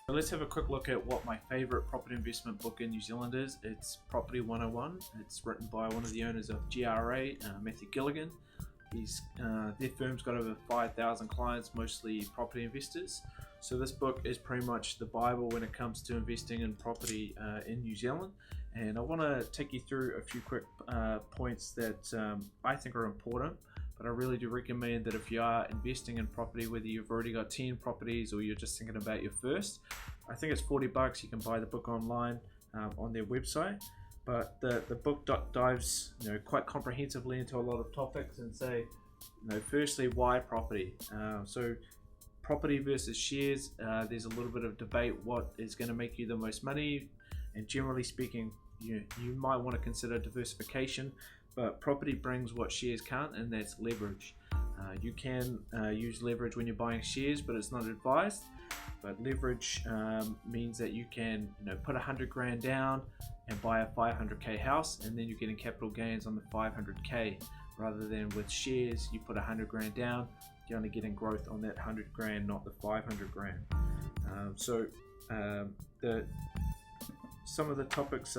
So let's have a quick look at what my favorite property investment book in New Zealand is. It's Property 101. It's written by one of the owners of GRA, Mathew Gilligan. Their firm's got over 5,000 clients, mostly property investors. So this book is pretty much the Bible when it comes to investing in property in New Zealand. And I want to take you through a few quick points that I think are important. But I really do recommend that if you are investing in property, whether you've already got 10 properties or you're just thinking about your first, I think it's $40. You can buy the book online on their website. But the book dives quite comprehensively into a lot of topics and say, firstly, why property? So property versus shares, there's a little bit of debate what is going to make you the most money, and generally speaking, you might want to consider diversification, but property brings what shares can't, and that's leverage. You can use leverage when you're buying shares, but it's not advised. But leverage means that you can put 100 grand down and buy a 500k house, and then you're getting capital gains on the 500k, rather than with shares you put 100 grand down, you're only getting growth on that 100 grand, not the 500 grand. Some of the topics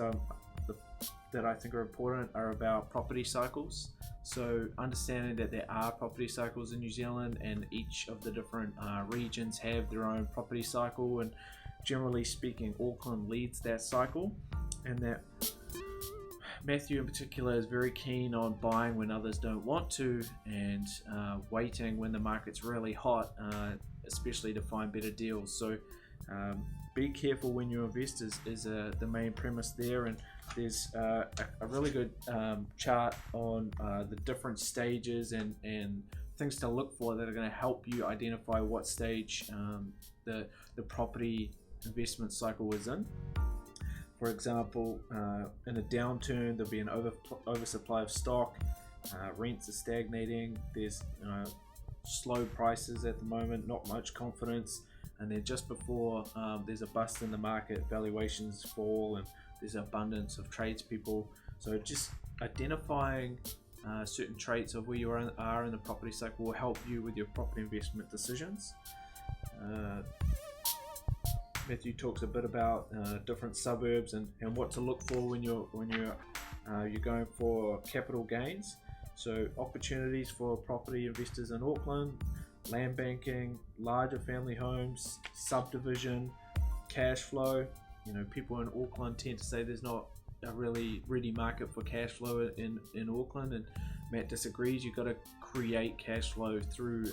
that I think are important are about property cycles. So understanding that there are property cycles in New Zealand, and each of the different regions have their own property cycle, and generally speaking, Auckland leads that cycle, and that Mathew in particular is very keen on buying when others don't want to, and waiting when the market's really hot, especially to find better deals. So be careful when you invest is the main premise there, and there's a really good chart on the different stages and things to look for that are going to help you identify what stage the property investment cycle is in. For example, in a downturn, there'll be an oversupply of stock, rents are stagnating, there's slow prices at the moment, not much confidence, and then just before there's a bust in the market, valuations fall, and there's abundance of tradespeople. So just identifying certain traits of where you are in the property cycle will help you with your property investment decisions. Mathew talks a bit about different suburbs and what to look for when you're going for capital gains. So opportunities for property investors in Auckland: land banking, larger family homes, subdivision, cash flow. People in Auckland tend to say there's not a really ready market for cash flow in Auckland, and Matt disagrees. You've got to create cash flow through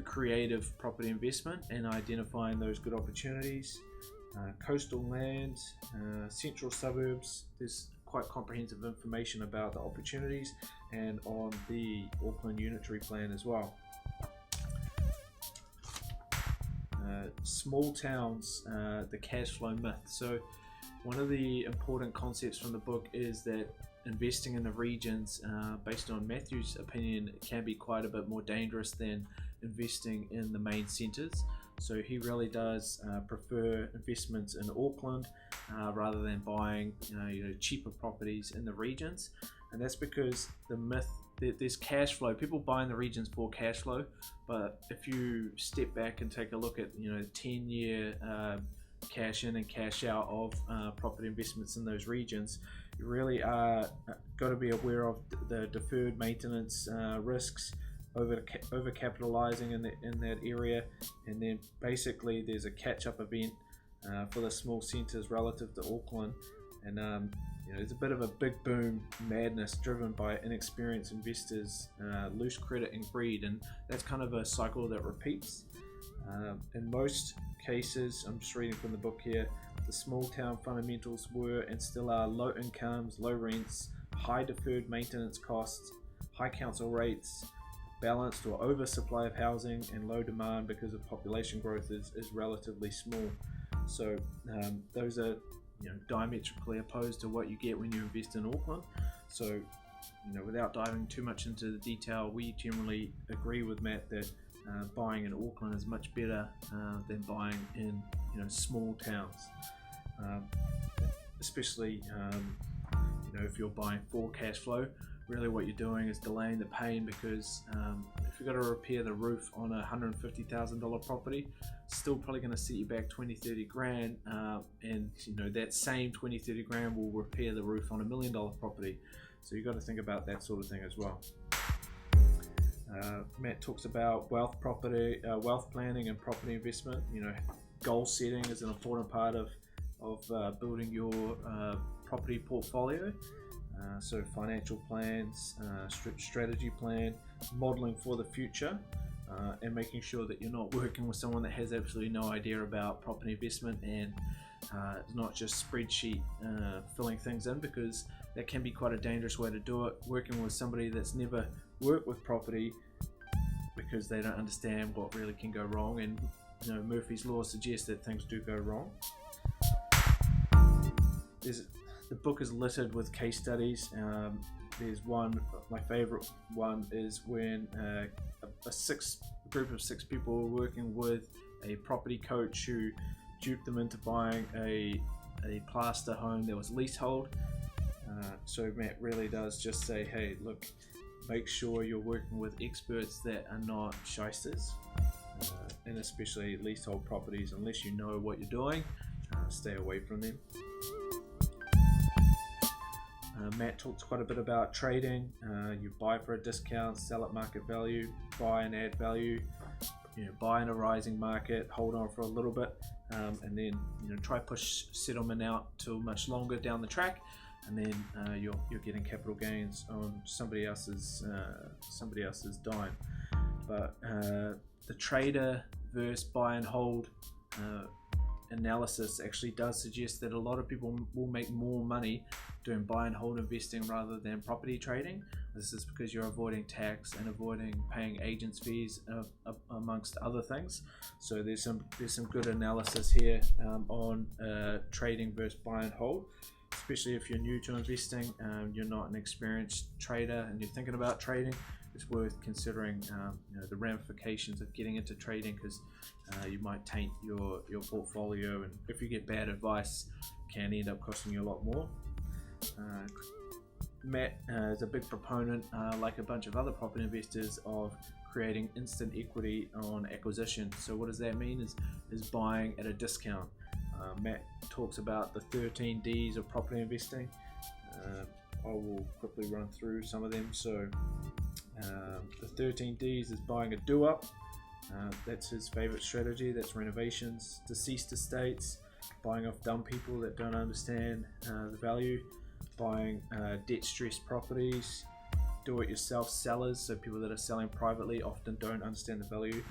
creative property investment and identifying those good opportunities. Coastal land, central suburbs, there's quite comprehensive information about the opportunities and on the Auckland Unitary Plan as well. Small towns, the cash flow myth. So one of the important concepts from the book is that investing in the regions, based on Mathew's opinion, can be quite a bit more dangerous than investing in the main centres. So he really does prefer investments in Auckland rather than buying cheaper properties in the regions, and that's because the myth, there's cash flow. People buy in the regions for cash flow, but if you step back and take a look at 10-year cash in and cash out of property investments in those regions, you really are got to be aware of the deferred maintenance risks, over capitalizing in that area, and then basically there's a catch-up event for the small centres relative to Auckland, and it's a bit of a big boom madness driven by inexperienced investors, loose credit and greed, and that's kind of a cycle that repeats. In most cases, I'm just reading from the book here, the small town fundamentals were and still are low incomes, low rents, high deferred maintenance costs, high council rates, balanced or oversupply of housing, and low demand because of population growth is relatively small. So those are diametrically opposed to what you get when you invest in Auckland. So without diving too much into the detail, we generally agree with Matt that buying in Auckland is much better than buying in small towns, especially if you're buying for cash flow really what you're doing is delaying the pain, because if you've got to repair the roof on a $150,000 property, it's still probably going to set you back 20-30 grand, and that same 20-30 grand will repair the roof on $1 million property. So you've got to think about that sort of thing as well. Matt talks about wealth planning and property investment. Goal setting is an important part of building your property portfolio. So financial plans, strategy plan, modeling for the future, and making sure that you're not working with someone that has absolutely no idea about property investment, and not just spreadsheet filling things in, because that can be quite a dangerous way to do it. Working with somebody that's never worked with property, because they don't understand what really can go wrong, and Murphy's Law suggests that things do go wrong. The book is littered with case studies. There's one, my favorite one is when a group of six people were working with a property coach who duped them into buying a plaster home that was leasehold. So Matt really does just say, hey, look, make sure you're working with experts that are not shysters, and especially leasehold properties. Unless you know what you're doing, stay away from them. Matt talks quite a bit about trading. You buy for a discount, sell at market value, buy and add value. Buy in a rising market, hold on for a little bit, and then try push settlement out to much longer down the track, and then you're getting capital gains on somebody else's dime. But the trader versus buy and hold analysis actually does suggest that a lot of people will make more money doing buy and hold investing rather than property trading. This is because you're avoiding tax and avoiding paying agents fees, amongst other things. So there's some good analysis here on trading versus buy and hold, especially if you're new to investing, you're not an experienced trader and you're thinking about trading. It's worth considering the ramifications of getting into trading, because you might taint your portfolio, and if you get bad advice, it can end up costing you a lot more. Matt is a big proponent, like a bunch of other property investors, of creating instant equity on acquisition. So what does that mean? Is buying at a discount. Matt talks about the 13 Ds of property investing. I will quickly run through some of them. So the 13 Ds is buying a do-up. That's his favorite strategy. That's renovations, deceased estates, buying off dumb people that don't understand the value, buying debt-stressed properties, do-it-yourself sellers, so people that are selling privately often don't understand the value,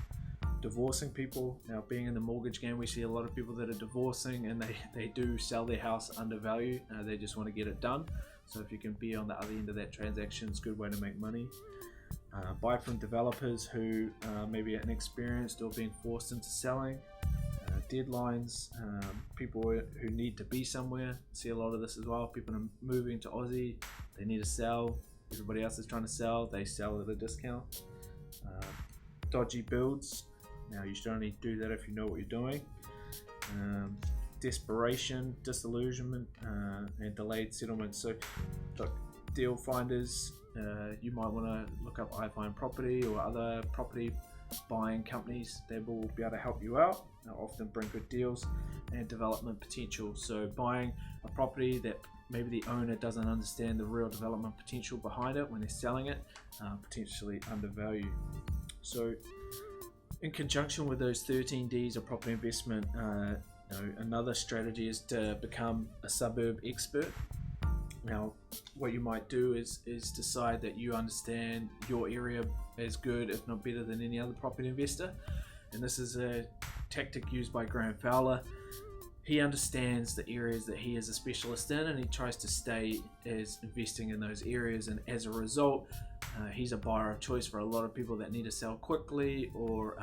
divorcing people. Now, being in the mortgage game, we see a lot of people that are divorcing, and they do sell their house under value. They just want to get it done. So if you can be on the other end of that transaction, it's a good way to make money. Buy from developers who may be inexperienced or being forced into selling. Deadlines, people who need to be somewhere. See a lot of this as well. People are moving to Aussie, they need to sell. Everybody else is trying to sell, they sell at a discount. Dodgy builds. Now, you should only do that if you know what you're doing. Desperation, disillusionment, and delayed settlement. So, look, deal finders, you might want to look up iFind Property or other property buying companies. They will be able to help you out. They'll often bring good deals and development potential. So buying a property that maybe the owner doesn't understand the real development potential behind it when they're selling it, potentially undervalue. So in conjunction with those 13 Ds of property investment, another strategy is to become a suburb expert. Now, what you might do is decide that you understand your area as good, if not better, than any other property investor. And this is a tactic used by Graham Fowler. He understands the areas that he is a specialist in, and he tries to stay as investing in those areas. And as a result, he's a buyer of choice for a lot of people that need to sell quickly, or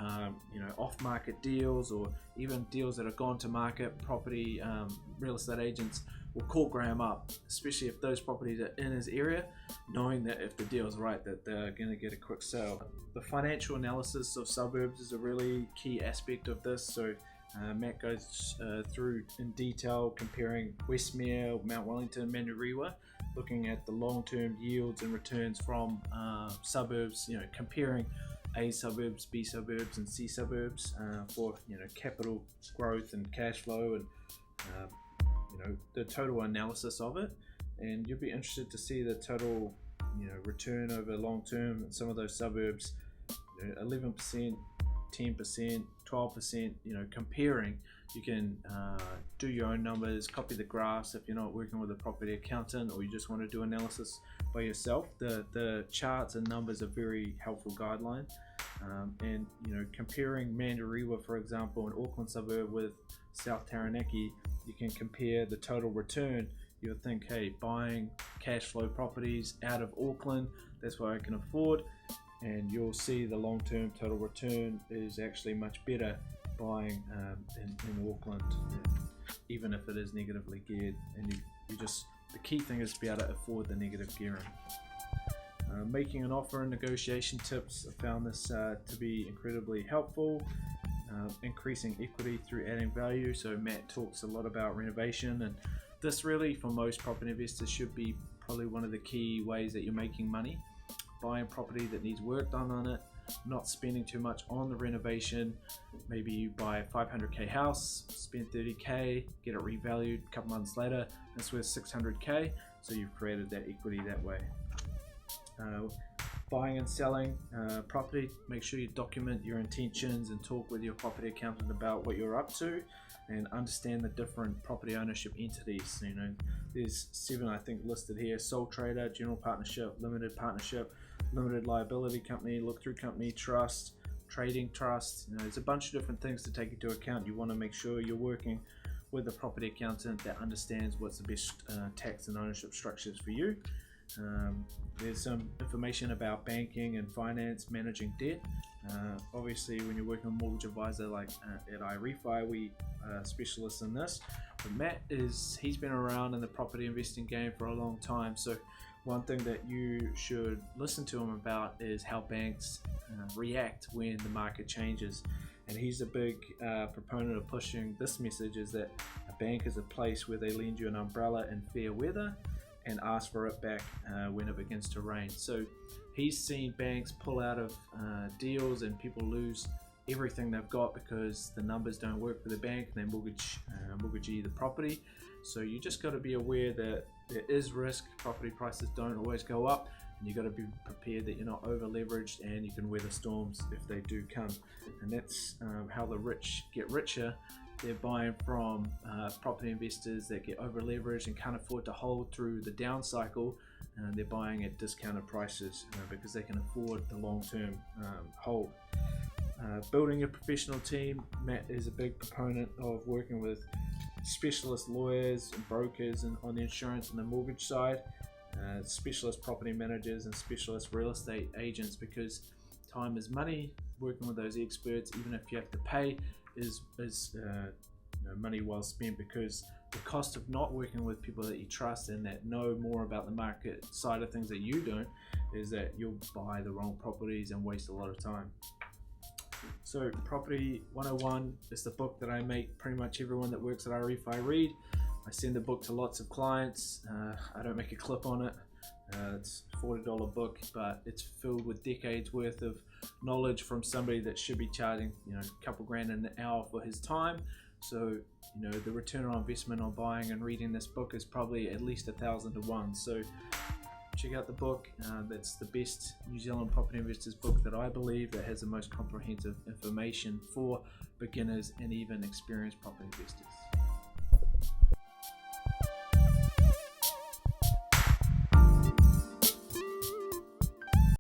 off-market deals, or even deals that have gone to market. Property real estate agents will call Graham up, especially if those properties are in his area, knowing that if the deal's right, that they're going to get a quick sale. The financial analysis of suburbs is a really key aspect of this. So Matt goes through in detail comparing Westmere, Mount Wellington, Manurewa looking at the long-term yields and returns from suburbs, comparing A suburbs, B suburbs, and C suburbs for capital growth and cash flow, and the total analysis of it. And you'll be interested to see the total return over long term in some of those suburbs, 11%, 10%, 12%. Comparing, you can do your own numbers, copy the graphs if you're not working with a property accountant, or you just want to do analysis by yourself. The charts and numbers are very helpful guideline. And comparing Mandurriwa, for example, an Auckland suburb, with South Taranaki, you can compare the total return. You'll think, hey, buying cash flow properties out of Auckland, that's what I can afford. And you'll see the long-term total return is actually much better buying in Auckland, even if it is negatively geared. And the key thing is to be able to afford the negative gearing. Making an offer and negotiation tips. I found this to be incredibly helpful. Increasing equity through adding value. So Matt talks a lot about renovation, and this really, for most property investors, should be probably one of the key ways that you're making money. Buying property that needs work done on it, not spending too much on the renovation. Maybe you buy a 500k house, spend 30k, get it revalued a couple months later, it's worth 600k, so you've created that equity that way. Buying and selling property, make sure you document your intentions and talk with your property accountant about what you're up to, and understand the different property ownership entities. There's 7 I think listed here: sole trader, general partnership, limited partnership, limited liability company, look-through company, trust, trading trust. There's a bunch of different things to take into account. You want to make sure you're working with a property accountant that understands what's the best tax and ownership structures for you. There's some information about banking and finance, managing debt. Obviously, when you're working with a mortgage advisor like at iRefi, we are specialists in this. But Matt he's been around in the property investing game for a long time. So one thing that you should listen to him about is how banks react when the market changes. And he's a big proponent of pushing this message, is that a bank is a place where they lend you an umbrella in fair weather and ask for it back when it begins to rain. So he's seen banks pull out of deals and people lose everything they've got because the numbers don't work for the bank and they mortgagee the property. So you just got to be aware that there is risk. Property prices don't always go up, and you got to be prepared that you're not over leveraged and you can weather storms if they do come. And that's how the rich get richer. They're buying from property investors that get over leveraged and can't afford to hold through the down cycle. They're buying at discounted prices because they can afford the long-term hold. Building a professional team. Matt is a big proponent of working with specialist lawyers and brokers and on the insurance and the mortgage side, specialist property managers and specialist real estate agents, because time is money. Working with those experts, even if you have to pay, is money well spent, because the cost of not working with people that you trust and that know more about the market side of things that you don't is that you'll buy the wrong properties and waste a lot of time. So Property 101 is the book that I make pretty much everyone that works at iRefi read. I send the book to lots of clients. I don't make a clip on it. It's a $40 book, but it's filled with decades worth of knowledge from somebody that should be charging a couple grand an hour for his time. So the return on investment on buying and reading this book is probably at least 1,000 to 1. So check out the book. That's the best New Zealand property investors book that I believe, that has the most comprehensive information for beginners and even experienced property investors.